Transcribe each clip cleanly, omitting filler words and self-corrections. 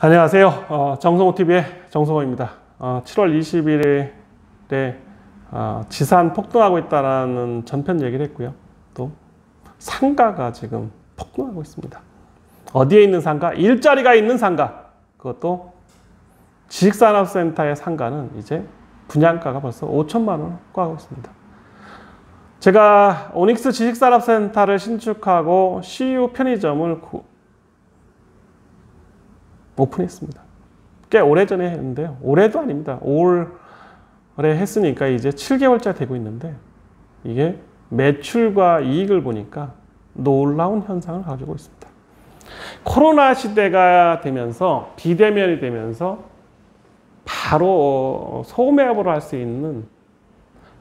안녕하세요. 정성호TV의 정성호입니다. 7월 21일에 지산 폭등하고 있다는 전편 얘기를 했고요. 또 상가가 지금 폭등하고 있습니다. 어디에 있는 상가? 일자리가 있는 상가. 그것도 지식산업센터의 상가는 이제 분양가가 벌써 5천만 원을 꽉하고 있습니다. 제가 오닉스 지식산업센터를 신축하고 CU 편의점을 오픈했습니다. 꽤 오래전에 했는데요. 올해도 아닙니다. 올해 했으니까 이제 7개월째 되고 있는데 이게 매출과 이익을 보니까 놀라운 현상을 가지고 있습니다. 코로나 시대가 되면서 비대면이 되면서 바로 소매업을 할 수 있는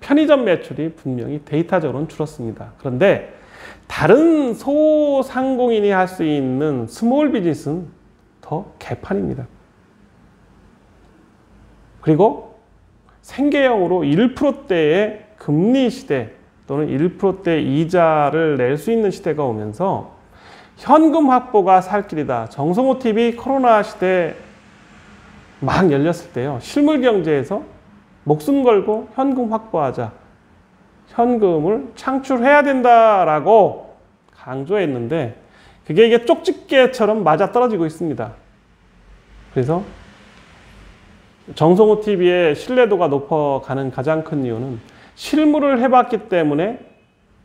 편의점 매출이 분명히 데이터적으로는 줄었습니다. 그런데 다른 소상공인이 할 수 있는 스몰 비즈니스는 더 개판입니다. 그리고 생계형으로 1%대의 금리 시대 또는 1%대 이자를 낼 수 있는 시대가 오면서 현금 확보가 살 길이다. 정성호TV 코로나 시대 막 열렸을 때요. 실물 경제에서 목숨 걸고 현금 확보하자. 현금을 창출해야 된다라고 강조했는데 그게 이게 쪽집게처럼 맞아떨어지고 있습니다. 그래서 정성호TV의 신뢰도가 높아가는 가장 큰 이유는 실물을 해봤기 때문에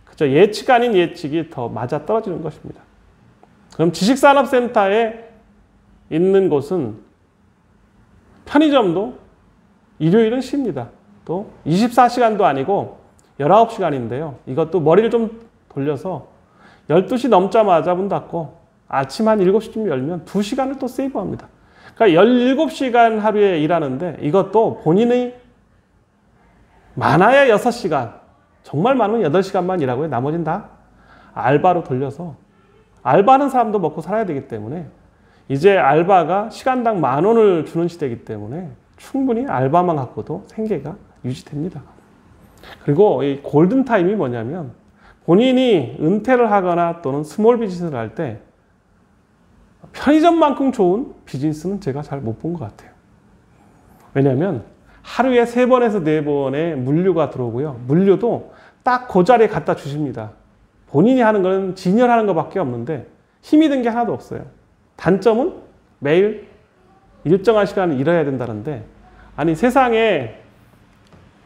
그저 예측 아닌 예측이 더 맞아떨어지는 것입니다. 그럼 지식산업센터에 있는 곳은 편의점도 일요일은 쉽니다. 또 24시간도 아니고 19시간인데요. 이것도 머리를 좀 돌려서 12시 넘자마자 문 닫고 아침 한 7시쯤 열면 2시간을 또 세이브합니다. 그러니까 17시간 하루에 일하는데 이것도 본인이 많아야 6시간, 정말 많으면 8시간만 일하고요. 나머지는 다 알바로 돌려서 알바하는 사람도 먹고 살아야 되기 때문에 이제 알바가 시간당 10,000원을 주는 시대이기 때문에 충분히 알바만 갖고도 생계가 유지됩니다. 그리고 이 골든타임이 뭐냐면 본인이 은퇴를 하거나 또는 스몰 비즈니스를 할 때 편의점만큼 좋은 비즈니스는 제가 잘 못 본 것 같아요. 왜냐하면 하루에 3번에서 4번의 물류가 들어오고요. 물류도 딱 그 자리에 갖다 주십니다. 본인이 하는 건 진열하는 것밖에 없는데 힘이 든 게 하나도 없어요. 단점은 매일 일정한 시간을 일해야 된다는데 아니 세상에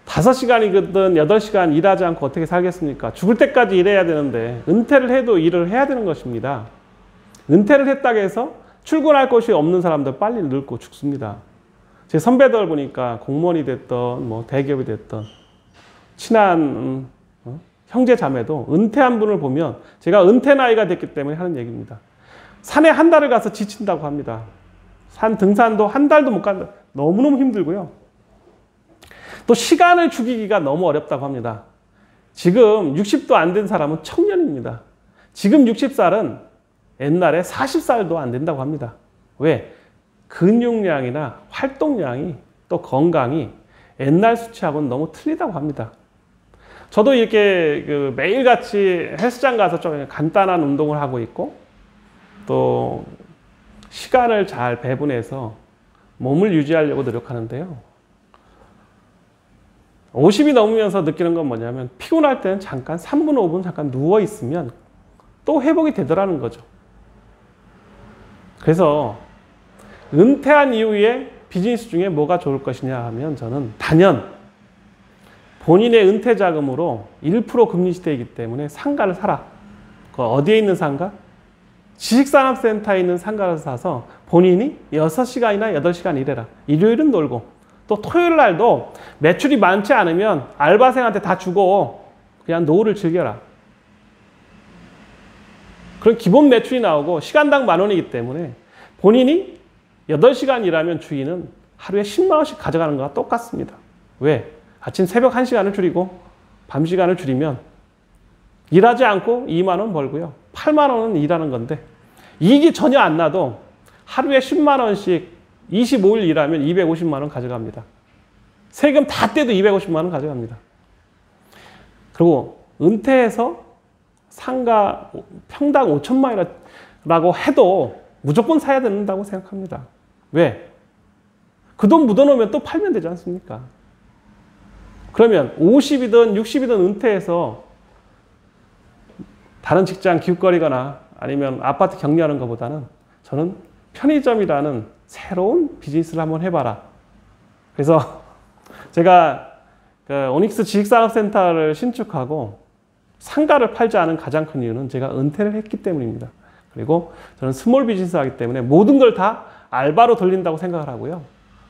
5시간이든 8시간 일하지 않고 어떻게 살겠습니까? 죽을 때까지 일해야 되는데 은퇴를 해도 일을 해야 되는 것입니다. 은퇴를 했다고 해서 출근할 곳이 없는 사람들 빨리 늙고 죽습니다. 제 선배들 보니까 공무원이 됐던 뭐 대기업이 됐던 친한 형제 자매도 은퇴한 분을 보면 제가 은퇴 나이가 됐기 때문에 하는 얘기입니다. 산에 한 달을 가서 지친다고 합니다. 산 등산도 한 달도 못 간다. 너무너무 힘들고요. 또 시간을 죽이기가 너무 어렵다고 합니다. 지금 60도 안 된 사람은 청년입니다. 지금 60살은 옛날에 40살도 안 된다고 합니다. 왜? 근육량이나 활동량이 또 건강이 옛날 수치하고는 너무 틀리다고 합니다. 저도 이렇게 매일같이 헬스장 가서 좀 간단한 운동을 하고 있고 또 시간을 잘 배분해서 몸을 유지하려고 노력하는데요. 50이 넘으면서 느끼는 건 뭐냐면 피곤할 때는 잠깐 3분, 5분 잠깐 누워있으면 또 회복이 되더라는 거죠. 그래서 은퇴한 이후에 비즈니스 중에 뭐가 좋을 것이냐 하면 저는 단연 본인의 은퇴 자금으로 1% 금리 시대이기 때문에 상가를 사라. 그 어디에 있는 상가? 지식산업센터에 있는 상가를 사서 본인이 6시간이나 8시간 일해라. 일요일은 놀고 또 토요일 날도 매출이 많지 않으면 알바생한테 다 주고 그냥 노후를 즐겨라. 그런 기본 매출이 나오고 시간당 10,000원이기 때문에 본인이 8시간 일하면 주인은 하루에 10만 원씩 가져가는 거와 똑같습니다. 왜? 아침 새벽 1시간을 줄이고 밤 시간을 줄이면 일하지 않고 2만 원 벌고요. 8만 원은 일하는 건데 이익이 전혀 안 나도 하루에 10만 원씩 25일 일하면 250만 원 가져갑니다. 세금 다 떼도 250만 원 가져갑니다. 그리고 은퇴해서 상가 평당 5천만 원이라고 해도 무조건 사야 된다고 생각합니다. 왜? 그 돈 묻어놓으면 또 팔면 되지 않습니까? 그러면 50이든 60이든 은퇴해서 다른 직장 기웃거리거나 아니면 아파트 격리하는 것보다는 저는 편의점이라는 새로운 비즈니스를 한번 해봐라. 그래서 제가 오닉스 지식산업센터를 신축하고 상가를 팔지 않은 가장 큰 이유는 제가 은퇴를 했기 때문입니다. 그리고 저는 스몰 비즈니스 하기 때문에 모든 걸 다 알바로 돌린다고 생각을 하고요.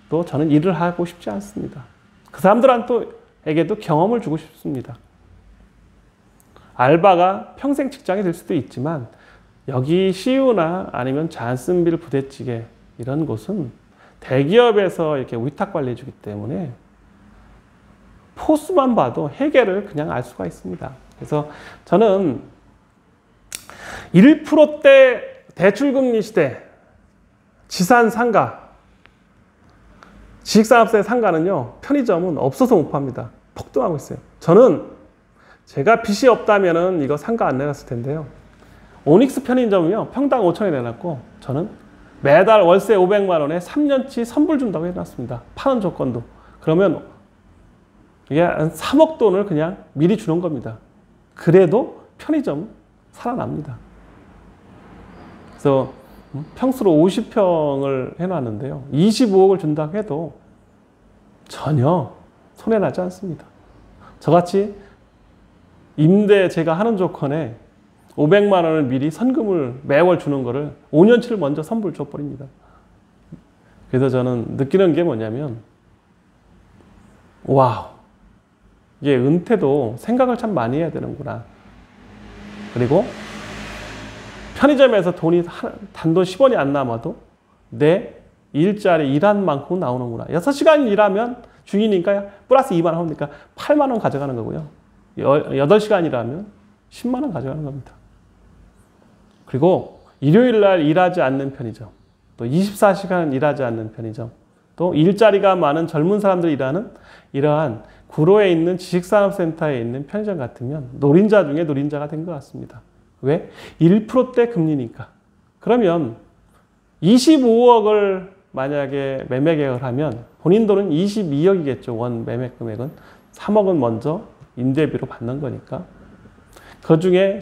또 저는 일을 하고 싶지 않습니다. 그 사람들한테도 경험을 주고 싶습니다. 알바가 평생 직장이 될 수도 있지만 여기 CU나 아니면 잔슨빌 부대찌개 이런 곳은 대기업에서 이렇게 위탁 관리해 주기 때문에 포스만 봐도 해결을 그냥 알 수가 있습니다. 그래서 저는 1%대 대출금리 시대 지산 상가, 지식산업세 상가는요, 편의점은 없어서 못 팝니다. 폭등하고 있어요. 저는 제가 빚이 없다면은 이거 상가 안 내놨을 텐데요. 오닉스 편의점은요, 평당 5천원에 내놨고, 저는 매달 월세 500만 원에 3년치 선불 준다고 해놨습니다. 파는 조건도. 그러면 이게 한 3억 돈을 그냥 미리 주는 겁니다. 그래도 편의점은 살아납니다. 그래서 평수로 50평을 해놨는데요. 25억을 준다고 해도 전혀 손해나지 않습니다. 저같이 임대 제가 하는 조건에 500만 원을 미리 선금을 매월 주는 거를 5년치를 먼저 선불 줘버립니다. 그래서 저는 느끼는 게 뭐냐면 와우, 이게 은퇴도 생각을 참 많이 해야 되는구나. 그리고 편의점에서 돈이 단돈 10원이 안 남아도 내 일자리 일한 만큼 나오는구나. 6시간 일하면 중이니까 플러스 2만 원 하니까 8만 원 가져가는 거고요. 8시간 일하면 10만 원 가져가는 겁니다. 그리고 일요일 날 일하지 않는 편의점, 또 24시간 일하지 않는 편의점, 또 일자리가 많은 젊은 사람들이 일하는 이러한 구로에 있는 지식산업센터에 있는 편의점 같으면 노린자 중에 노린자가 된 것 같습니다. 왜? 1%대 금리니까. 그러면 25억을 만약에 매매 계약을 하면 본인 돈은 22억이겠죠. 원 매매 금액은. 3억은 먼저 임대비로 받는 거니까. 그 중에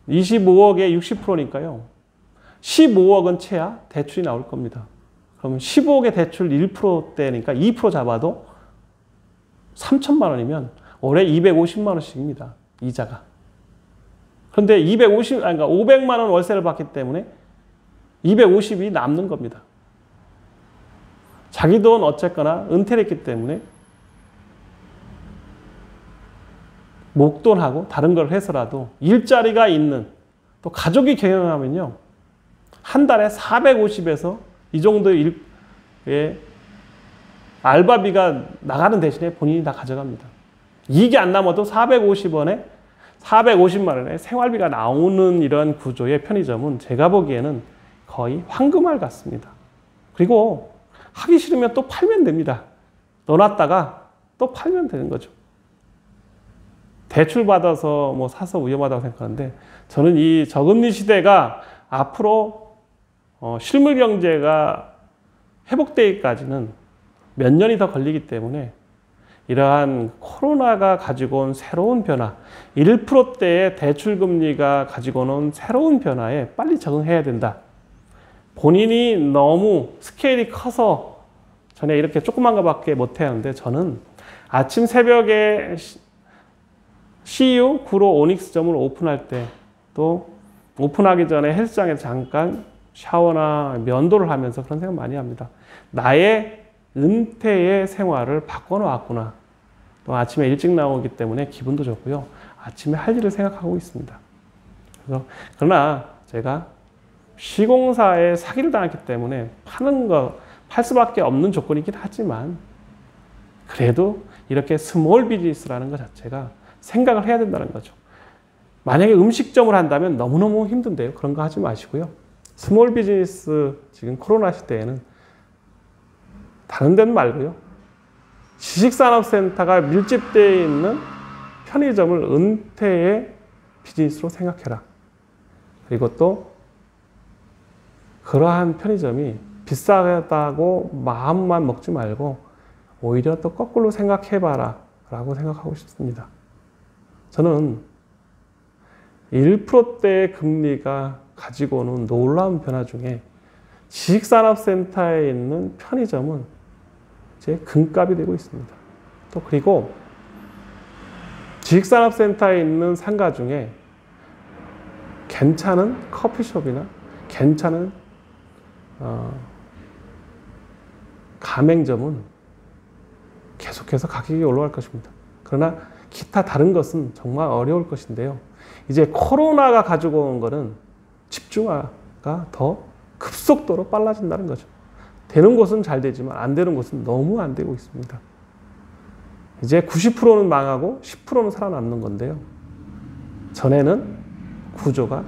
25억에 60%니까요. 15억은 채야 대출이 나올 겁니다. 그러면 15억의 대출 1%대니까 2% 잡아도 3천만 원이면 올해 250만 원씩입니다. 이자가. 그런데 500만 원 월세를 받기 때문에 250이 남는 겁니다. 자기 돈 어쨌거나 은퇴를 했기 때문에 목돈하고 다른 걸 해서라도 일자리가 있는 또 가족이 경영하면요. 한 달에 450에서 이 정도의 알바비가 나가는 대신에 본인이 다 가져갑니다. 이익이 안 남아도 450만 원에 생활비가 나오는 이런 구조의 편의점은 제가 보기에는 거의 황금알 같습니다. 그리고 하기 싫으면 또 팔면 됩니다. 넣어놨다가 또 팔면 되는 거죠. 대출 받아서 뭐 사서 위험하다고 생각하는데 저는 이 저금리 시대가 앞으로 실물 경제가 회복되기까지는 몇 년이 더 걸리기 때문에 이러한 코로나가 가지고 온 새로운 변화, 1%대의 대출금리가 가지고 온 새로운 변화에 빨리 적응해야 된다. 본인이 너무 스케일이 커서 전에 이렇게 조그만 거밖에 못 하는데 저는 아침 새벽에 CU 구로 오닉스점을 오픈할 때 또 오픈하기 전에 헬스장에서 잠깐 샤워나 면도를 하면서 그런 생각 많이 합니다. 나의 은퇴의 생활을 바꿔놓았구나. 또 아침에 일찍 나오기 때문에 기분도 좋고요. 아침에 할 일을 생각하고 있습니다. 그러나 제가 시공사에 사기를 당했기 때문에 팔 수밖에 없는 조건이긴 하지만 그래도 이렇게 스몰 비즈니스라는 것 자체가 생각을 해야 된다는 거죠. 만약에 음식점을 한다면 너무너무 힘든데요. 그런 거 하지 마시고요. 스몰 비즈니스 지금 코로나 시대에는 다른 데는 말고요. 지식산업센터가 밀집되어 있는 편의점을 은퇴의 비즈니스로 생각해라. 그리고 또 그러한 편의점이 비싸다고 마음만 먹지 말고 오히려 또 거꾸로 생각해봐라 라고 생각하고 싶습니다. 저는 1%대의 금리가 가지고 오는 놀라운 변화 중에 지식산업센터에 있는 편의점은 이제 금값이 되고 있습니다. 또 그리고 지식산업센터에 있는 상가 중에 괜찮은 커피숍이나 괜찮은 가맹점은 계속해서 가격이 올라갈 것입니다. 그러나 기타 다른 것은 정말 어려울 것인데요. 이제 코로나가 가지고 온 것은 집중화가 더 급속도로 빨라진다는 거죠. 되는 곳은 잘 되지만 안 되는 곳은 너무 안 되고 있습니다. 이제 90%는 망하고 10%는 살아남는 건데요. 전에는 구조가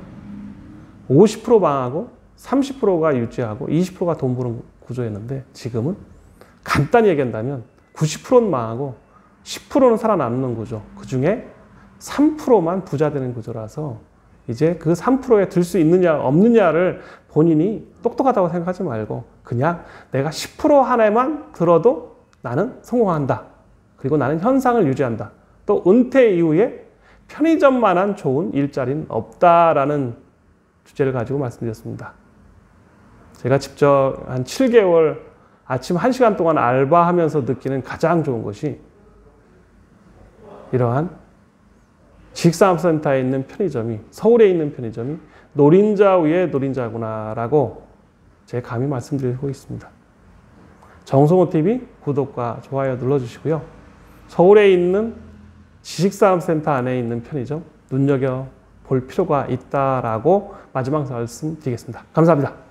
50% 망하고 30%가 유지하고 20%가 돈 버는 구조였는데 지금은 간단히 얘기한다면 90%는 망하고 10%는 살아남는 구조, 그 중에 3%만 부자 되는 구조라서 이제 그 3%에 들 수 있느냐 없느냐를 본인이 똑똑하다고 생각하지 말고 그냥 내가 10% 한해만 들어도 나는 성공한다. 그리고 나는 현상을 유지한다. 또 은퇴 이후에 편의점만한 좋은 일자리는 없다라는 주제를 가지고 말씀드렸습니다. 제가 직접 한 7개월 아침 1시간 동안 알바하면서 느끼는 가장 좋은 것이 이러한 지식산업센터에 있는 편의점이, 서울에 있는 편의점이 노린자 위에 노린자구나라고 제 감히 말씀드리고 있습니다. 정성호TV 구독과 좋아요 눌러주시고요. 서울에 있는 지식산업센터 안에 있는 편의점 눈여겨볼 필요가 있다라고 마지막 말씀 드리겠습니다. 감사합니다.